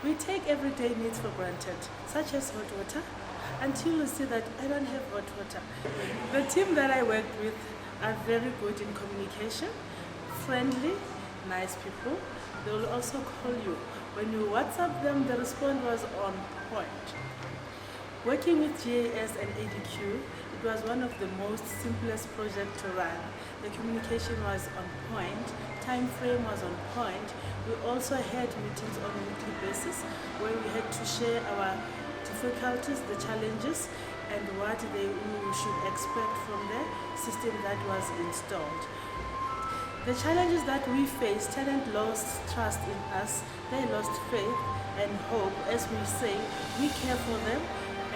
We take everyday needs for granted, such as hot water, until you see that I don't have hot water. The team that I worked with are very good in communication, friendly, nice people. They will also call you. When you WhatsApp them, the response was on point. Working with GAS and ADQ, it was one of the most simplest projects to run. The communication was on point, time frame was on point. We also had meetings on a weekly basis where we had to share our difficulties, the challenges, and what we should expect from the system that was installed. The challenges that we faced, tenants lost trust in us, they lost faith and hope. As we say, we care for them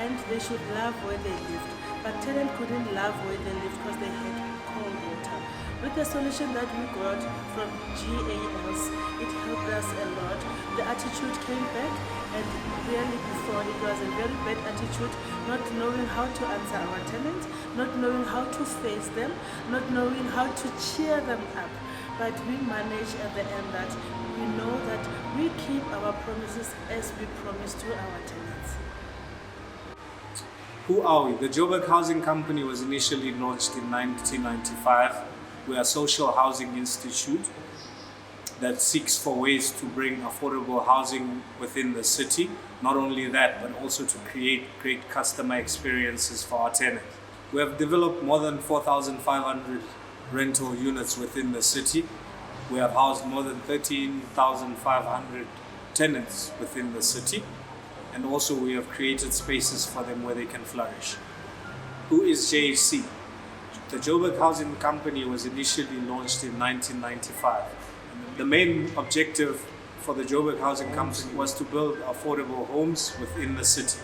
and they should love where they lived. But tenants couldn't love where they lived because they had cold water. With the solution that we got from GAS, it helped us a lot. The attitude came back, and really before it was a very bad attitude, not knowing how to answer our tenants, not knowing how to face them, not knowing how to cheer them up. But we managed at the end that we know that we keep our promises as we promise to our tenants. Who are we? The Joburg Housing Company was initially launched in 1995. We are a social housing institute that seeks for ways to bring affordable housing within the city. Not only that, but also to create great customer experiences for our tenants. We have developed more than 4,500 rental units within the city. We have housed more than 13,500 tenants within the city. And also we have created spaces for them where they can flourish. Who is JHC? The Joburg Housing Company was initially launched in 1995. The main objective for the Joburg Housing Company was to build affordable homes within the city.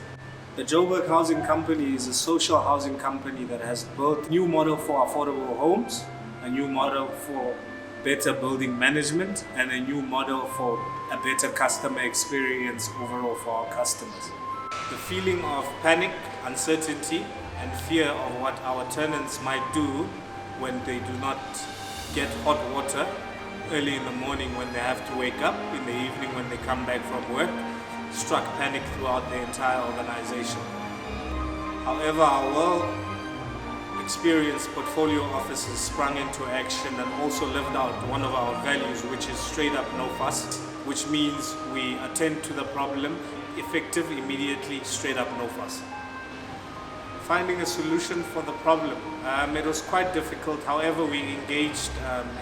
The Joburg Housing Company is a social housing company that has built a new model for affordable homes, a new model for better building management, and a new model for a better customer experience overall for our customers. The feeling of panic, uncertainty, and fear of what our tenants might do when they do not get hot water early in the morning when they have to wake up, in the evening when they come back from work, struck panic throughout the entire organization. However, our well-experienced portfolio officers sprung into action and also lived out one of our values, which is straight up no fuss, which means we attend to the problem, effective, immediately, straight up no fuss. Finding a solution for the problem. It was quite difficult. However, we engaged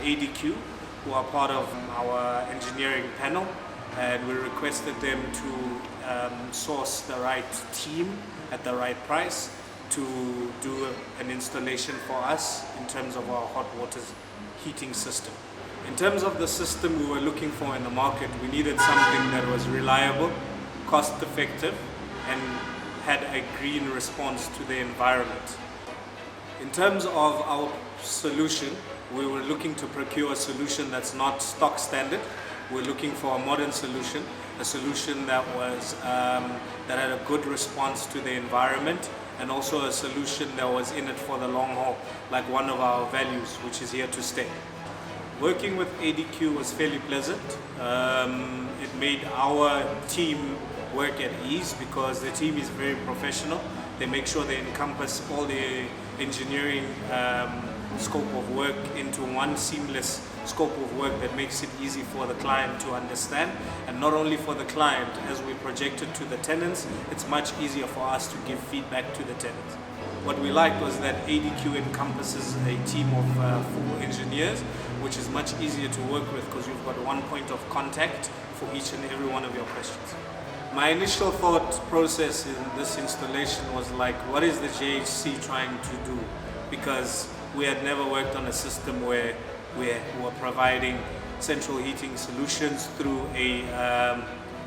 ADQ, who are part of our engineering panel, and we requested them to source the right team at the right price to do an installation for us in terms of our hot water heating system. In terms of the system we were looking for in the market, we needed something that was reliable, cost effective, and had a green response to the environment. In terms of our solution, we were looking to procure a solution that's not stock standard. We're looking for a modern solution, a solution that was that had a good response to the environment, and also a solution that was in it for the long haul, like one of our values, which is here to stay. Working with ADQ was fairly pleasant. It made our team work at ease because the team is very professional. They make sure they encompass all the engineering scope of work into one seamless scope of work that makes it easy for the client to understand, and not only for the client, as we project it to the tenants, it's much easier for us to give feedback to the tenants. What we liked was that ADQ encompasses a team of 4 engineers, which is much easier to work with because you've got one point of contact for each and every one of your questions. My initial thought process in this installation was like, what is the JHC trying to do? Because we had never worked on a system where we were providing central heating solutions through a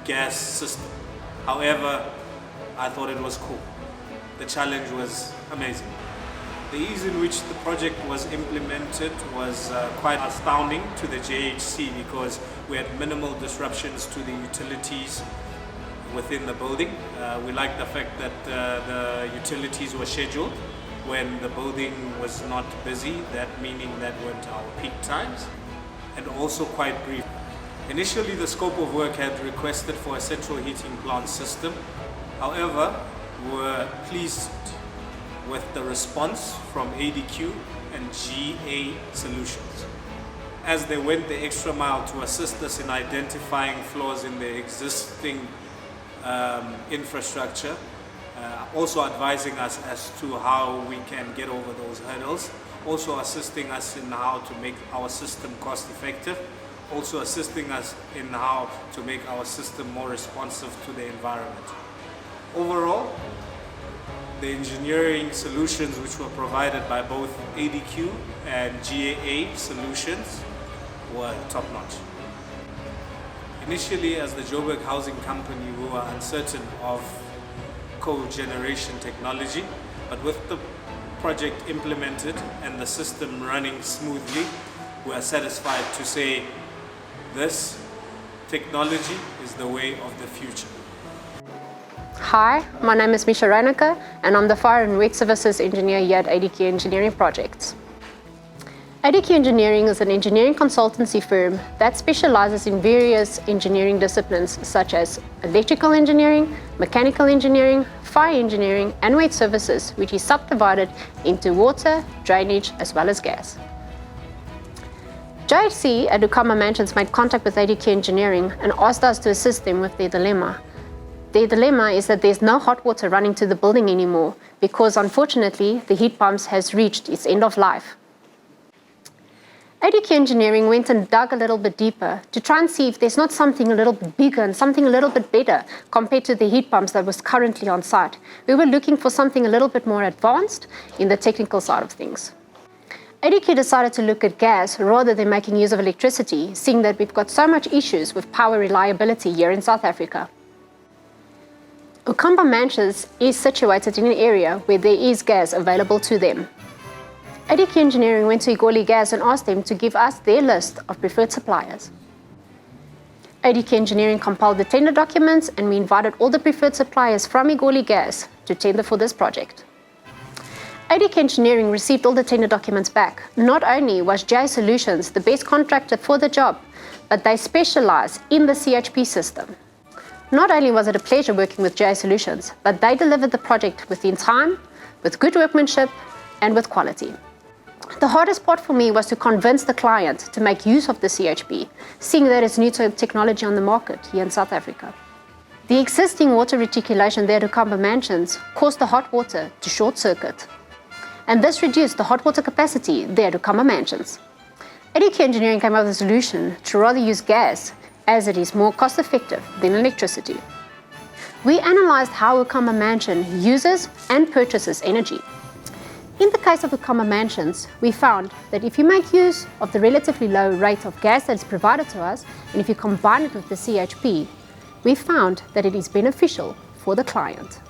gas system. However, I thought it was cool. The challenge was amazing. The ease in which the project was implemented was quite astounding to the JHC because we had minimal disruptions to the utilities within the building. We liked the fact that the utilities were scheduled when the building was not busy, that meaning that went our peak times, and also quite brief. Initially, the scope of work had requested for a central heating plant system. However, we were pleased with the response from ADQ and GA Solutions, as they went the extra mile to assist us in identifying flaws in the existing infrastructure, also advising us as to how we can get over those hurdles, also assisting us in how to make our system cost effective, also assisting us in how to make our system more responsive to the environment. Overall, the engineering solutions which were provided by both ADQ and GAA Solutions were top-notch. Initially, as the Joburg Housing Company, we were uncertain of cogeneration technology, but with the project implemented and the system running smoothly, we are satisfied to say this technology is the way of the future. Hi, my name is Misha Reineke and I'm the Fire and Wet Services Engineer here at ADQ Engineering Projects. ADQ Engineering is an engineering consultancy firm that specializes in various engineering disciplines such as electrical engineering, mechanical engineering, fire engineering and wet services, which is subdivided into water, drainage as well as gas. JHC at Ukama Mansions made contact with ADQ Engineering and asked us to assist them with their dilemma. Their dilemma is that there's no hot water running to the building anymore because unfortunately the heat pumps has reached its end of life. ADQ Engineering went and dug a little bit deeper to try and see if there's not something a little bit bigger and something a little bit better compared to the heat pumps that was currently on site. We were looking for something a little bit more advanced in the technical side of things. ADQ decided to look at gas rather than making use of electricity, seeing that we've got so much issues with power reliability here in South Africa. Ukama Mansions is situated in an area where there is gas available to them. ADQ Engineering went to Egoli Gas and asked them to give us their list of preferred suppliers. ADQ Engineering compiled the tender documents and we invited all the preferred suppliers from Egoli Gas to tender for this project. ADQ Engineering received all the tender documents back. Not only was GA Solutions the best contractor for the job, but they specialize in the CHP system. Not only was it a pleasure working with GA Solutions, but they delivered the project within time, with good workmanship and with quality. The hardest part for me was to convince the client to make use of the CHP, seeing that it's new technology on the market here in South Africa. The existing water reticulation there at Ukama Mansions caused the hot water to short circuit, and this reduced the hot water capacity there at Ukama Mansions. ADQ Engineering came up with a solution to rather use gas, as it is more cost effective than electricity. We analysed how Ukama Mansion uses and purchases energy. In the case of Ukama Mansions, we found that if you make use of the relatively low rate of gas that is provided to us, and if you combine it with the CHP, we found that it is beneficial for the client.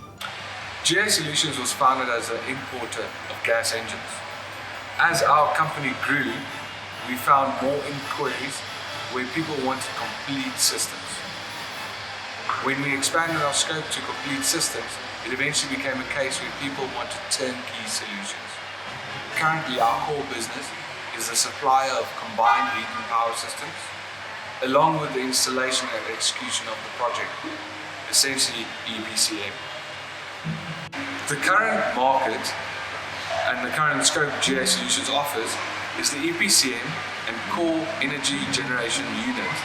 GA Solutions was founded as an importer of gas engines. As our company grew, we found more inquiries where people wanted complete systems. When we expanded our scope to complete systems, it eventually became a case where people wanted turnkey solutions. Currently, our core business is the supplier of combined heat and power systems, along with the installation and execution of the project, essentially EPCM. The current market and the current scope GA Solutions offers is the EPCM and core energy generation unit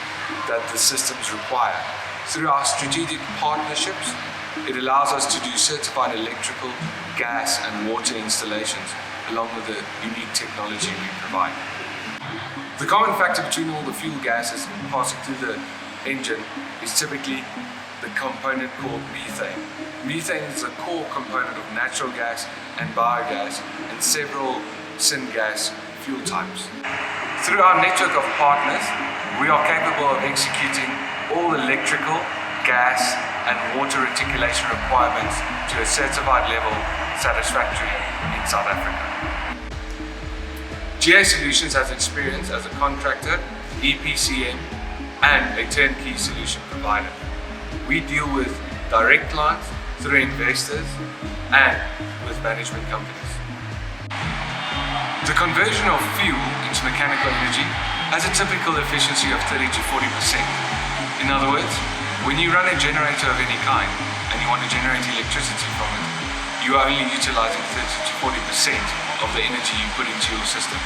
that the systems require. Through our strategic partnerships, it allows us to do certified electrical, gas and water installations along with the unique technology we provide. The common factor between all the fuel gases passing through the engine is typically the component called methane. Methane is a core component of natural gas and biogas and several syngas fuel types. Through our network of partners, we are capable of executing all electrical, gas and water reticulation requirements to a certified level satisfactory in South Africa. GA Solutions has experience as a contractor, EPCM and a turnkey solution provider. We deal with direct clients, through investors and with management companies. The conversion of fuel into mechanical energy has a typical efficiency of 30 to 40%. In other words, when you run a generator of any kind and you want to generate electricity from it, you are only utilizing 30 to 40% of the energy you put into your system.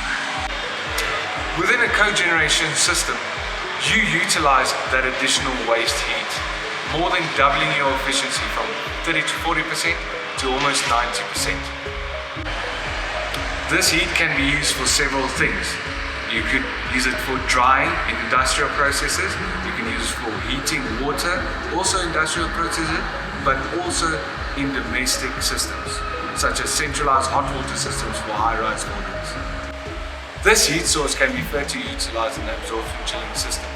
Within a cogeneration system, you utilize that additional waste heat, more than doubling your efficiency from 30 to 40% to almost 90%. This heat can be used for several things. You could use it for drying in industrial processes, you can use it for heating water, also industrial processes, but also in domestic systems, such as centralized hot water systems for high-rise buildings. This heat source can be further utilized in an absorption chilling system.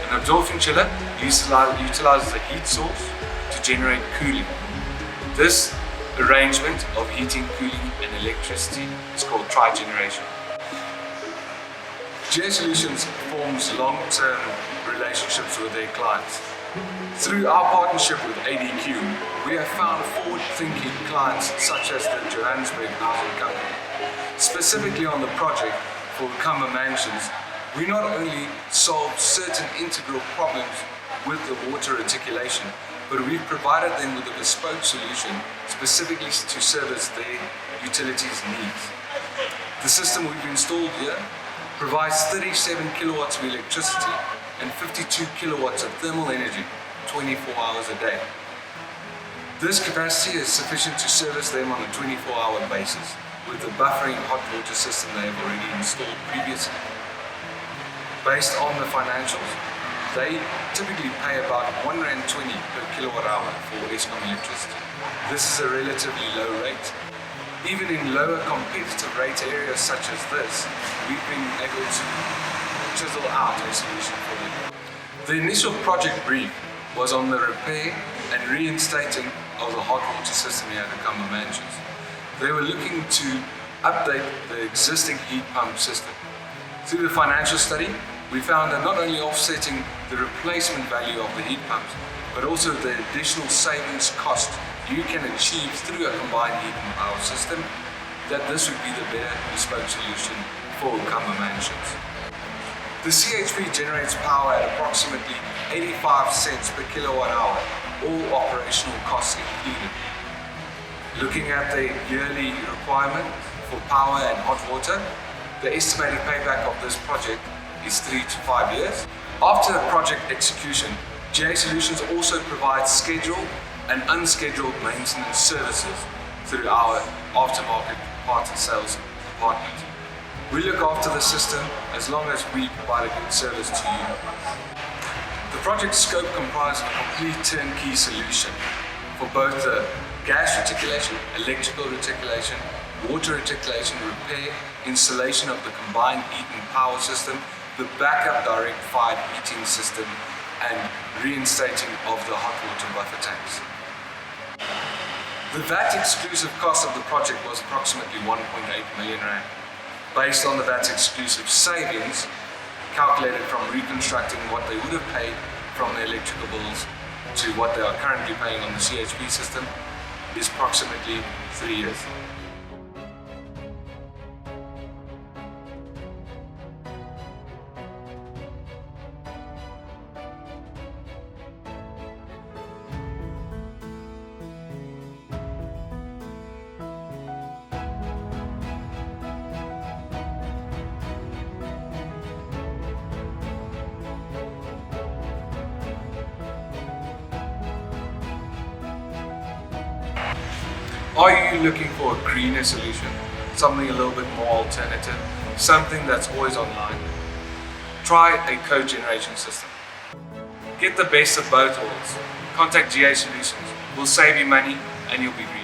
An absorption chiller utilizes the heat source to generate cooling. This arrangement of heating, cooling and electricity is called trigeneration. GA Solutions forms long-term relationships with their clients. Through our partnership with ADQ, we have found forward-thinking clients such as the Johannesburg Housing Company. Specifically on the project for Khama Mansions, we not only solved certain integral problems with the water reticulation, but we've provided them with a bespoke solution specifically to service their utilities needs. The system we've installed here provides 37 kilowatts of electricity and 52 kilowatts of thermal energy 24 hours a day. This capacity is sufficient to service them on a 24-hour basis with the buffering hot water system they have already installed previously. Based on the financials, they typically pay about R1.20 per kilowatt hour for Eskom electricity. This is a relatively low rate. Even in lower competitive rate areas such as this, we've been able to chisel out a solution for them. The initial project brief was on the repair and reinstating of the hot water system here at the Khama Mansions. They were looking to update the existing heat pump system. Through the financial study, we found that not only offsetting the replacement value of the heat pumps, but also the additional savings cost you can achieve through a combined heat and power system, that this would be the better bespoke solution for Khama Mansions. The CHP generates power at approximately 85 cents per kilowatt hour, all operational costs included. Looking at the yearly requirement for power and hot water, the estimated payback of this project is 3 to 5 years. After the project execution, GA Solutions also provides scheduled and unscheduled maintenance services through our aftermarket parts and sales department. We look after the system as long as we provide a good service to you. The project scope comprises a complete turnkey solution for both the gas reticulation, electrical reticulation, water reticulation, repair, installation of the combined heat and power system, the backup direct fired heating system, and reinstating of the hot water buffer tanks. The VAT exclusive cost of the project was approximately 1.8 million rand. Based on the VAT exclusive savings, calculated from reconstructing what they would have paid from the electrical bills to what they are currently paying on the CHP system, is approximately 3 years. Are you looking for a greener solution? Something a little bit more alternative? Something that's always online? Try a cogeneration system. Get the best of both worlds. Contact GA Solutions. We'll save you money and you'll be green.